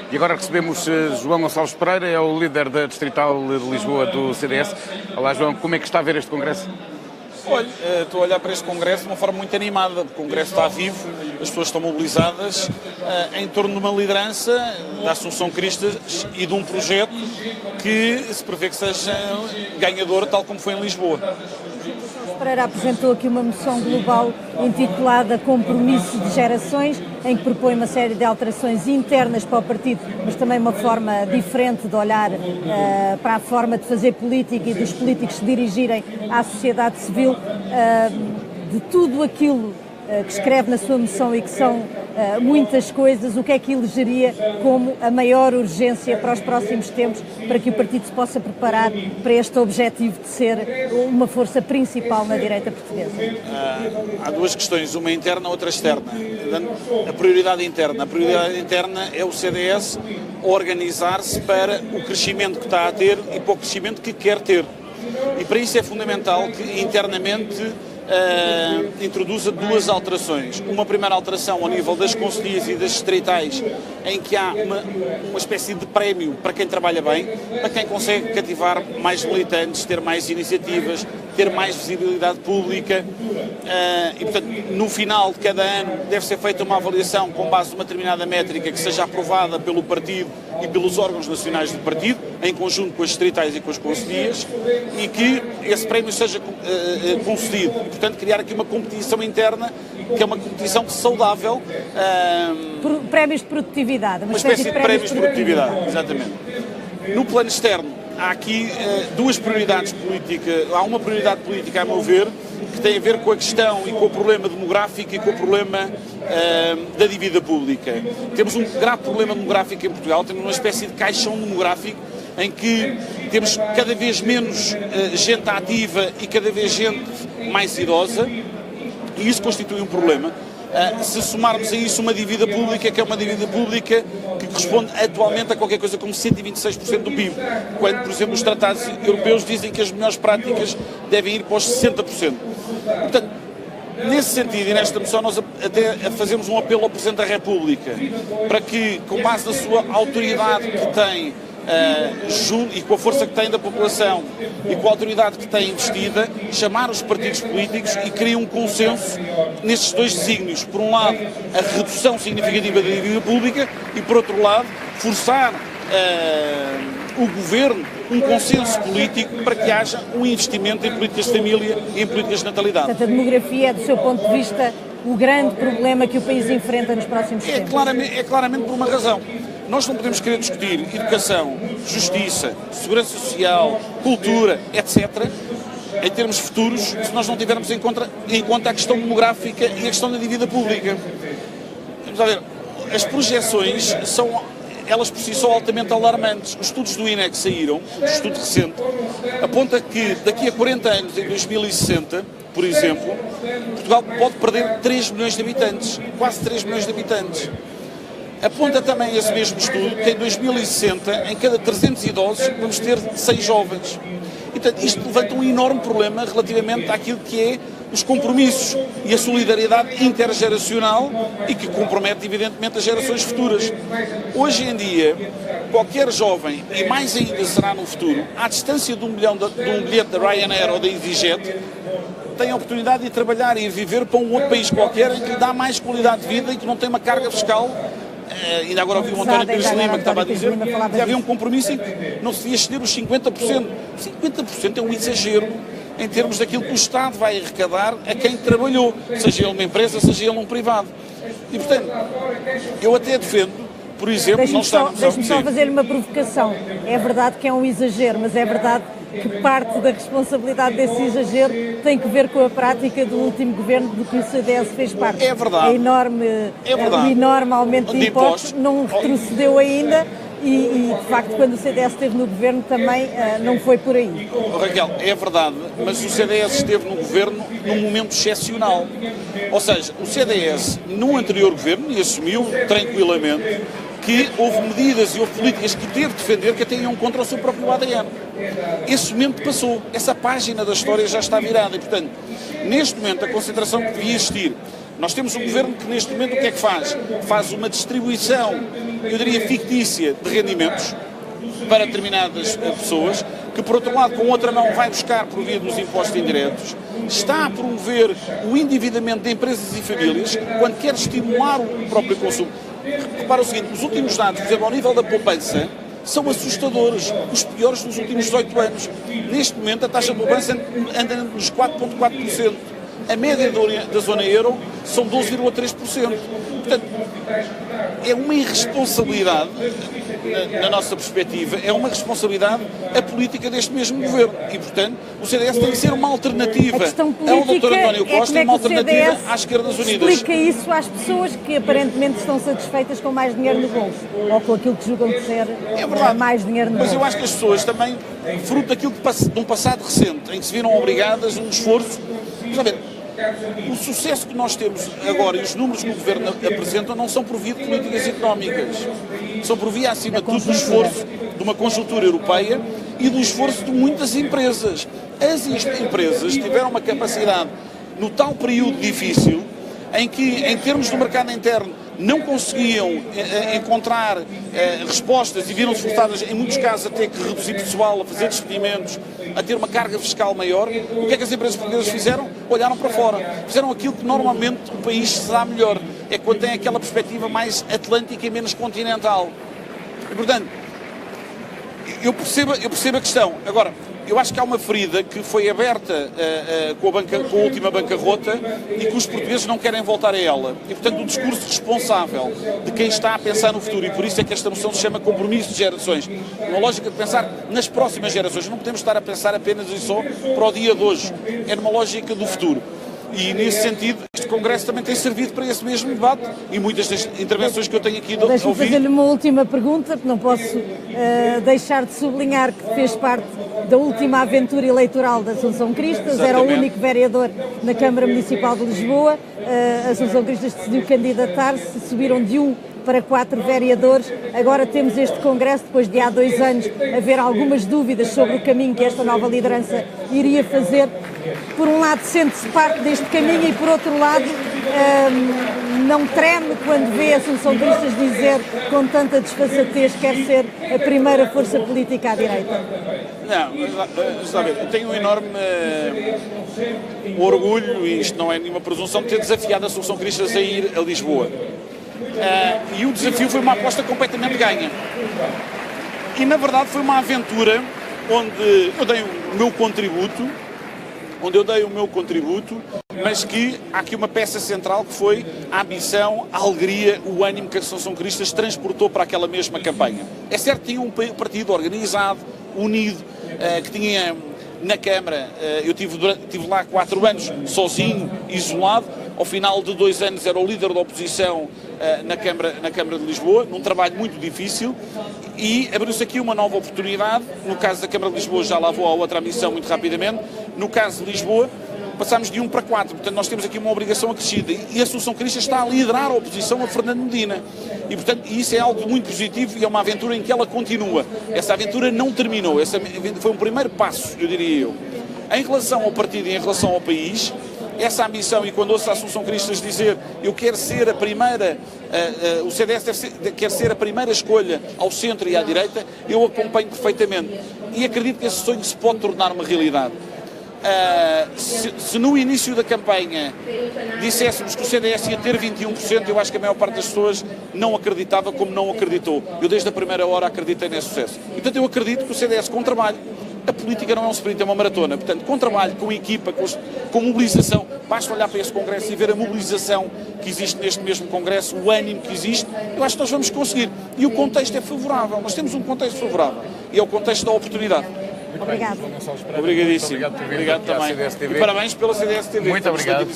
E agora recebemos João Gonçalves Pereira, é o líder da Distrital de Lisboa do CDS. Olá João, como é que está a ver este congresso? Olha, estou a olhar para este congresso de uma forma muito animada. O congresso está vivo, as pessoas estão mobilizadas em torno de uma liderança da Assunção Cristas e de um projeto que se prevê que seja ganhador, tal como foi em Lisboa. Pereira apresentou aqui uma moção global intitulada Compromisso de Gerações, em que propõe uma série de alterações internas para o partido, mas também uma forma diferente de olhar para a forma de fazer política e dos políticos se dirigirem à sociedade civil. De tudo aquilo que escreve na sua moção e que são muitas coisas, o que é que elegeria como a maior urgência para os próximos tempos, para que o partido se possa preparar para este objetivo de ser uma força principal na direita portuguesa? Há duas questões, uma interna, outra externa. A prioridade interna é o CDS organizar-se para o crescimento que está a ter e para o crescimento que quer ter. E para isso é fundamental que internamente introduza duas alterações. Uma primeira alteração ao nível das concelhias e das distritais, em que há uma espécie de prémio para quem trabalha bem, para quem consegue cativar mais militantes, ter mais iniciativas, ter mais visibilidade pública e, portanto, no final de cada ano deve ser feita uma avaliação com base numa determinada métrica que seja aprovada pelo partido e pelos órgãos nacionais do partido, em conjunto com as distritais e com as concelhias, e que esse prémio seja concedido. E, portanto, criar aqui uma competição interna, que é uma competição saudável. Prémios de produtividade. Uma espécie de prémios de produtividade, exatamente. No plano externo, há aqui duas prioridades políticas. Há uma prioridade política, a meu ver, que tem a ver com a questão e com o problema demográfico e com o problema da dívida pública. Temos um grave problema demográfico em Portugal, temos uma espécie de caixão demográfico em que temos cada vez menos gente ativa e cada vez gente mais idosa, e isso constitui um problema. Se somarmos a isso uma dívida pública, que é uma dívida pública que corresponde atualmente a qualquer coisa como 126% do PIB, quando, por exemplo, os tratados europeus dizem que as melhores práticas devem ir para os 60%. Portanto, nesse sentido e nesta moção, nós até fazemos um apelo ao Presidente da República para que, com base na sua autoridade que tem e com a força que tem da população e com a autoridade que tem investida, chamar os partidos políticos e criar um consenso nestes dois desígnios. Por um lado, a redução significativa da dívida pública e, por outro lado, forçar o Governo um consenso político para que haja um investimento em políticas de família e em políticas de natalidade. Portanto, a demografia é, do seu ponto de vista, o grande problema que o país enfrenta nos próximos tempos? É claramente por uma razão. Nós não podemos querer discutir educação, justiça, segurança social, cultura, etc., em termos futuros, se nós não tivermos em conta a questão demográfica e a questão da dívida pública. Vamos ver, as projeções são, elas por si só, altamente alarmantes. Os estudos do INE que saíram, um estudo recente, aponta que daqui a 40 anos, em 2060, por exemplo, Portugal pode perder 3 milhões de habitantes, quase 3 milhões de habitantes. Aponta também esse mesmo estudo que em 2060, em cada 300 idosos, vamos ter 6 jovens. E, portanto, isto levanta um enorme problema relativamente àquilo que é os compromissos e a solidariedade intergeracional e que compromete, evidentemente, as gerações futuras. Hoje em dia, qualquer jovem, e mais ainda será no futuro, à distância de um bilhete da Ryanair ou da EasyJet, tem a oportunidade de trabalhar e viver para um outro país qualquer em que lhe dá mais qualidade de vida e que não tem uma carga fiscal. Ainda agora ouvi o António Pires Lima que estava a dizer que havia um compromisso em que não se devia exceder os 50%. 50% é um exagero em termos daquilo que o Estado vai arrecadar a quem trabalhou, seja ele uma empresa, seja ele um privado. E, portanto, eu até defendo, por exemplo, Deixe-me só fazer uma provocação. É verdade que é um exagero, mas é verdade que parte da responsabilidade desse exagero tem que ver com a prática do último governo do que o CDS fez parte. É verdade. O enorme aumento de impostos não retrocedeu ainda e, de facto, quando o CDS esteve no governo também não foi por aí. Raquel, é verdade, mas o CDS esteve no governo num momento excepcional. Ou seja, o CDS, num anterior governo, e assumiu tranquilamente, que houve medidas e houve políticas que teve de defender que até iam contra o seu próprio ADN. Esse momento passou, essa página da história já está virada e, portanto, neste momento a concentração que devia existir Nós temos um governo que neste momento o que é que faz? Faz uma distribuição, eu diria fictícia, de rendimentos para determinadas pessoas, que por outro lado, com outra mão, vai buscar por via dos impostos indiretos, está a promover o endividamento de empresas e famílias, quando quer estimular o próprio consumo. Repara o seguinte, os últimos dados, por exemplo, ao nível da poupança, são assustadores, os piores dos últimos 18 anos. Neste momento, a taxa de poupança anda nos 4,4%. A média da zona euro são 12,3%. Portanto, é uma irresponsabilidade, na nossa perspectiva, é uma responsabilidade a política deste mesmo governo. E, portanto, o CDS tem que ser uma alternativa ao Dr. António Costa e uma alternativa às Esquerdas Unidas. Explica isso às pessoas que aparentemente estão satisfeitas com mais dinheiro no bolso, ou com aquilo que julgam de ser mais dinheiro no bolso. Mas eu acho que as pessoas também, fruto daquilo de um passado recente, em que se viram obrigadas a um esforço, o sucesso que nós temos agora e os números que o Governo apresenta não são por via de políticas económicas, são por via, acima de tudo, do esforço de uma conjuntura europeia e do esforço de muitas empresas. As empresas tiveram uma capacidade, no tal período difícil, em que, em termos do mercado interno, não conseguiam encontrar respostas e viram-se forçadas, em muitos casos, a ter que reduzir pessoal, a fazer despedimentos, a ter uma carga fiscal maior. O que é que as empresas portuguesas fizeram? Olharam para fora. Fizeram aquilo que normalmente o país se dá melhor. É quando tem aquela perspectiva mais atlântica e menos continental. E, portanto, eu percebo a questão. Agora, eu acho que há uma ferida que foi aberta com a última bancarrota e que os portugueses não querem voltar a ela. E, portanto, o discurso responsável de quem está a pensar no futuro, e por isso é que esta moção se chama compromisso de gerações, uma lógica de pensar nas próximas gerações. Não podemos estar a pensar apenas e só para o dia de hoje. É numa lógica do futuro. E, nesse sentido, este Congresso também tem servido para esse mesmo debate e muitas das intervenções que eu tenho aqui ouvido... Deixe-me fazer-lhe uma última pergunta, porque não posso deixar de sublinhar que fez parte da última aventura eleitoral da Assunção Cristas. Exatamente. Era o único vereador na Câmara Municipal de Lisboa. A Assunção Cristas decidiu candidatar-se, subiram de 1 para 4 vereadores. Agora temos este Congresso, depois de há 2 anos haver algumas dúvidas sobre o caminho que esta nova liderança iria fazer. Por um lado sente-se parte deste caminho e por outro lado não treme quando vê a Assunção Cristas dizer com tanta desfaçatez que quer ser a primeira força política à direita? Não, sabe, eu tenho um enorme orgulho, e isto não é nenhuma presunção, de ter desafiado a Assunção Cristas a ir a Lisboa. E o desafio foi uma aposta completamente ganha. E na verdade foi uma aventura onde eu dei o meu contributo, mas que há aqui uma peça central que foi a ambição, a alegria, o ânimo que a Assunção Cristas transportou para aquela mesma campanha. É certo que tinha um partido organizado, unido, que tinha na Câmara, eu tive lá 4 anos sozinho, isolado. Ao final de 2 anos era o líder da oposição na Câmara de Lisboa, num trabalho muito difícil, e abriu-se aqui uma nova oportunidade. No caso da Câmara de Lisboa já lá vou a outra missão muito rapidamente. No caso de Lisboa passámos de 1 para 4, portanto nós temos aqui uma obrigação acrescida e a Assunção Cristas está a liderar a oposição a Fernando Medina e portanto isso é algo muito positivo e é uma aventura em que ela continua. Essa aventura não terminou, essa foi um primeiro passo, eu diria eu. Em relação ao partido e em relação ao país, essa ambição, e quando ouço a Assunção Cristas dizer eu quero ser a primeira, o CDS quer ser a primeira escolha ao centro e à direita, eu acompanho perfeitamente e acredito que esse sonho se pode tornar uma realidade. Se no início da campanha disséssemos que o CDS ia ter 21%, eu acho que a maior parte das pessoas não acreditava como não acreditou. Eu desde a primeira hora acreditei nesse sucesso. E, portanto, eu acredito que o CDS com trabalho, a política não é um sprint, é uma maratona. Portanto, com trabalho, com equipa, com mobilização, basta olhar para esse Congresso e ver a mobilização que existe neste mesmo Congresso, o ânimo que existe, eu acho que nós vamos conseguir. E o contexto é favorável, nós temos um contexto favorável e é o contexto da oportunidade. Obrigado. Obrigadíssimo. Obrigado também. E parabéns pela CDS TV. Muito obrigado.